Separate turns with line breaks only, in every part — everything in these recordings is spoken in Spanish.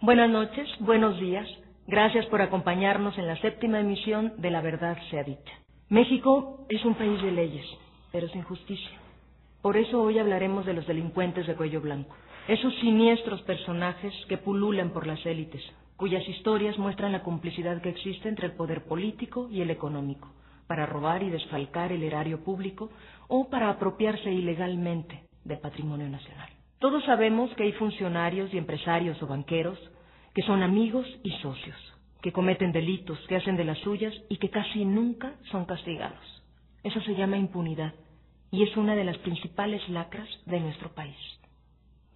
Buenas noches, buenos días. Gracias por acompañarnos en la 7ª emisión de La Verdad Sea Dicha. México es un país de leyes, pero sin justicia. Por eso hoy hablaremos de los delincuentes de cuello blanco. Esos siniestros personajes que pululan por las élites, cuyas historias muestran la complicidad que existe entre el poder político y el económico, para robar y desfalcar el erario público o para apropiarse ilegalmente del patrimonio nacional. Todos sabemos que hay funcionarios y empresarios o banqueros que son amigos y socios, que cometen delitos, que hacen de las suyas y que casi nunca son castigados. Eso se llama impunidad y es una de las principales lacras de nuestro país.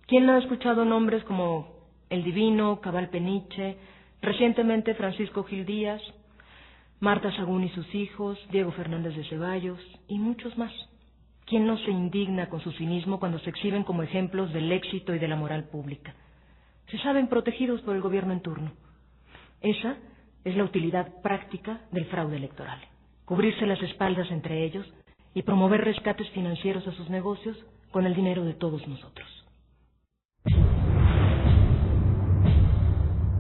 ¿Quién no ha escuchado nombres como El Divino, Cabal Peniche, recientemente Francisco Gil Díaz, Marta Sagún y sus hijos, Diego Fernández de Ceballos y muchos más? ¿Quién no se indigna con su cinismo cuando se exhiben como ejemplos del éxito y de la moral pública? Se saben protegidos por el gobierno en turno. Esa es la utilidad práctica del fraude electoral. Cubrirse las espaldas entre ellos y promover rescates financieros a sus negocios con el dinero de todos nosotros.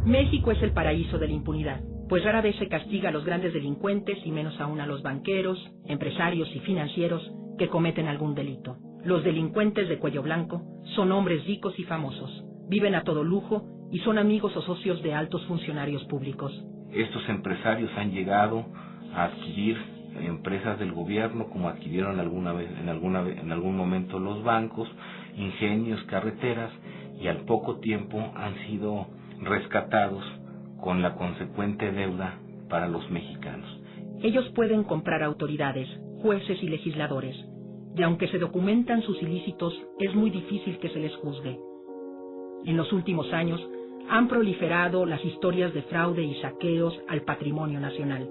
México es el paraíso de la impunidad, pues rara vez se castiga a los grandes delincuentes y menos aún a los banqueros, empresarios y financieros que cometen algún delito. Los delincuentes de cuello blanco son hombres ricos y famosos, viven a todo lujo y son amigos o socios de altos funcionarios públicos.
Estos empresarios han llegado a adquirir empresas del gobierno, como adquirieron en algún momento los bancos, ingenios, carreteras, y al poco tiempo han sido rescatados con la consecuente deuda para los mexicanos.
Ellos pueden comprar autoridades, jueces y legisladores, y aunque se documentan sus ilícitos, es muy difícil que se les juzgue. En los últimos años han proliferado las historias de fraude y saqueos al patrimonio nacional.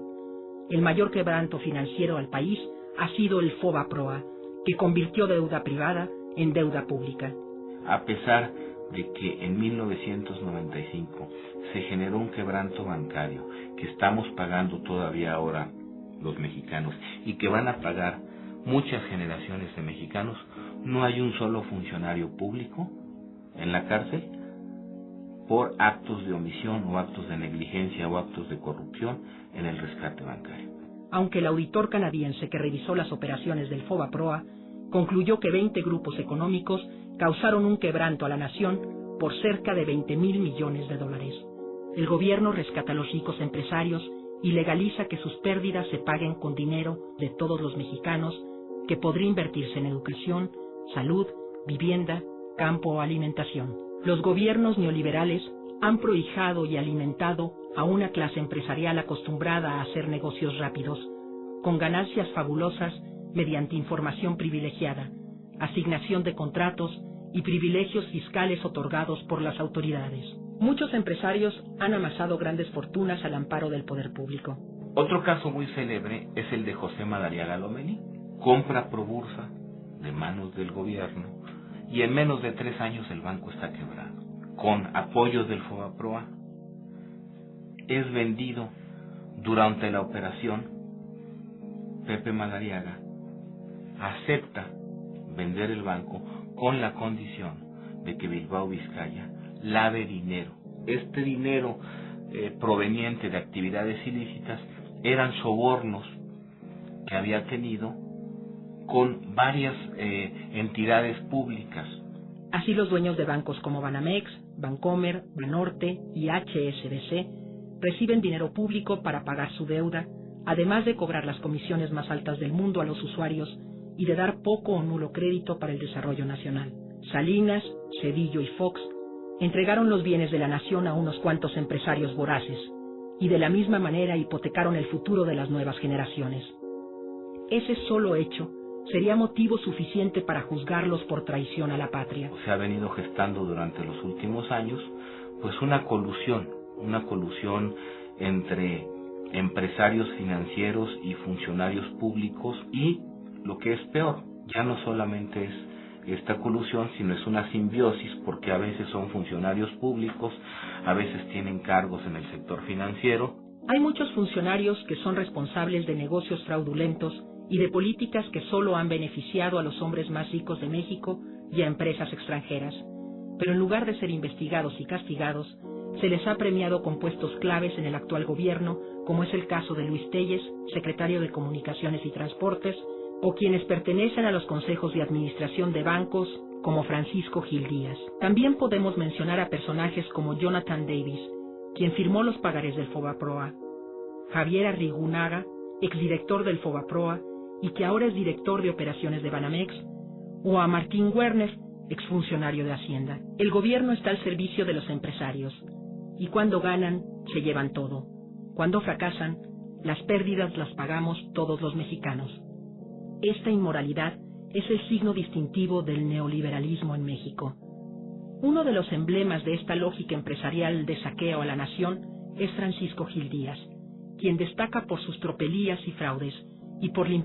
El mayor quebranto financiero al país ha sido el FOBAPROA, que convirtió deuda privada en deuda pública.
A pesar de que en 1995 se generó un quebranto bancario que estamos pagando todavía ahora los mexicanos y que van a pagar muchas generaciones de mexicanos, no hay un solo funcionario público en la cárcel por actos de omisión o actos de negligencia o actos de corrupción en el rescate bancario.
Aunque el auditor canadiense que revisó las operaciones del FOBAPROA concluyó que 20 grupos económicos causaron un quebranto a la nación por cerca de 20,000 millones de dólares. El gobierno rescata a los ricos empresarios y legaliza que sus pérdidas se paguen con dinero de todos los mexicanos que podría invertirse en educación, salud, vivienda, campo o alimentación. Los gobiernos neoliberales han prohijado y alimentado a una clase empresarial acostumbrada a hacer negocios rápidos, con ganancias fabulosas mediante información privilegiada, asignación de contratos y privilegios fiscales otorgados por las autoridades. Muchos empresarios han amasado grandes fortunas al amparo del poder público.
Otro caso muy célebre es el de José Madariaga Lomelí. Compra Probursa de manos del gobierno y en menos de 3 años el banco está quebrado. Con apoyos del FOBAPROA es vendido durante la operación. Pepe Madariaga acepta vender el banco con la condición de que Bilbao Vizcaya lave dinero. Este dinero proveniente de actividades ilícitas eran sobornos que había tenido con varias entidades públicas.
Así los dueños de bancos como Banamex, Bancomer, Banorte y HSBC reciben dinero público para pagar su deuda, además de cobrar las comisiones más altas del mundo a los usuarios y de dar poco o nulo crédito para el desarrollo nacional. Salinas, Cedillo y Fox entregaron los bienes de la nación a unos cuantos empresarios voraces y de la misma manera hipotecaron el futuro de las nuevas generaciones. Ese solo hecho sería motivo suficiente para juzgarlos por traición a la patria.
Se ha venido gestando durante los últimos años pues una colusión entre empresarios financieros y funcionarios públicos, y lo que es peor, ya no solamente es esta colusión, sino es una simbiosis, porque a veces son funcionarios públicos, a veces tienen cargos en el sector financiero.
Hay muchos funcionarios que son responsables de negocios fraudulentos y de políticas que solo han beneficiado a los hombres más ricos de México y a empresas extranjeras. Pero en lugar de ser investigados y castigados, se les ha premiado con puestos claves en el actual gobierno, como es el caso de Luis Telles, secretario de Comunicaciones y Transportes, o quienes pertenecen a los consejos de administración de bancos, como Francisco Gil Díaz. También podemos mencionar a personajes como Jonathan Davis, quien firmó los pagarés del Fobaproa, Javier Arrigunaga, exdirector del Fobaproa y que ahora es director de operaciones de Banamex, o a Martín Werner, exfuncionario de Hacienda. El gobierno está al servicio de los empresarios, y cuando ganan, se llevan todo. Cuando fracasan, las pérdidas las pagamos todos los mexicanos. Esta inmoralidad es el signo distintivo del neoliberalismo en México. Uno de los emblemas de esta lógica empresarial de saqueo a la nación es Francisco Gil Díaz, quien destaca por sus tropelías y fraudes y por la